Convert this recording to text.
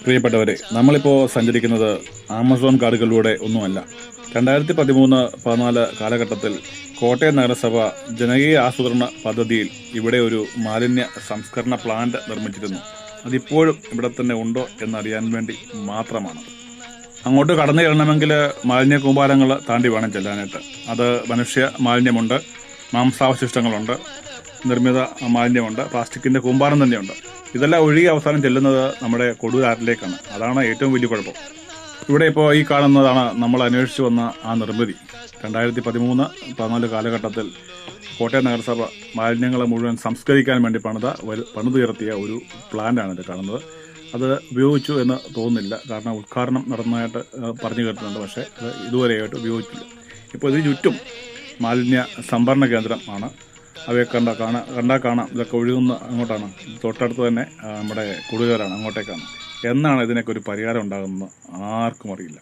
പ്രിയപ്പെട്ടവരെ, നമ്മളിപ്പോൾ സഞ്ചരിക്കുന്നത് ആമസോൺ കാടുകളിലൂടെ ഒന്നുമല്ല. 2013-14 കാലഘട്ടത്തിൽ കോട്ടയം നഗരസഭ ജനകീയ ആസൂത്രണ പദ്ധതിയിൽ ഇവിടെ ഒരു മാലിന്യ സംസ്കരണ പ്ലാന്റ് നിർമ്മിച്ചിരുന്നു. അതിപ്പോഴും ഇവിടെ തന്നെ ഉണ്ടോ എന്നറിയാൻ വേണ്ടി മാത്രമാണ്. അങ്ങോട്ട് കടന്നു ചെല്ലണമെങ്കിൽ മാലിന്യ കൂമ്പാരങ്ങൾ താണ്ടി വേണം ചെല്ലാനായിട്ട്. അത് മനുഷ്യ മാലിന്യമുണ്ട്, മാംസാവശിഷ്ടങ്ങളുണ്ട്, നിർമ്മിത മാലിന്യമുണ്ട്, പ്ലാസ്റ്റിക്കിന്റെ കൂമ്പാരം തന്നെയുണ്ട്. ഇതെല്ലാം ഒഴുകി അവസാനം ചെല്ലുന്നത് നമ്മുടെ കൊടുകാട്ടിലേക്കാണ്. അതാണ് ഏറ്റവും വലിയ കുഴപ്പം. ഇവിടെ ഇപ്പോൾ ഈ കാണുന്നതാണ് നമ്മൾ അന്വേഷിച്ചു വന്ന ആ നിർമ്മിതി. 2013-14 കാലഘട്ടത്തിൽ കോട്ടയം നഗരസഭ മാലിന്യങ്ങളെ മുഴുവൻ സംസ്കരിക്കാൻ വേണ്ടി പണിതുയർത്തിയ ഒരു പ്ലാന്റാണ് ഇത് കാണുന്നത്. അത് ഉപയോഗിച്ചു എന്ന് തോന്നുന്നില്ല, കാരണം ഉദ്ഘാടനം നടന്നതായിട്ട് പറഞ്ഞു കേട്ടിട്ടുണ്ട്. പക്ഷേ അത് ഇതുവരെയായിട്ട് ഉപയോഗിച്ചില്ല. ഇപ്പോൾ ഇതിന് ചുറ്റും മാലിന്യ സംഭരണ കേന്ദ്രം ആണ്. അവയെ കണ്ടാൽ കാണാം ഇതൊക്കെ ഒഴുകുന്ന അങ്ങോട്ടാണ്. തൊട്ടടുത്ത് തന്നെ നമ്മുടെ കൊടുകാരാണ്, അങ്ങോട്ടേക്കാണ്. എന്നാണ് ഇതിനൊക്കെ ഒരു പരിഹാരം ഉണ്ടാകുന്നത് ആർക്കും അറിയില്ല.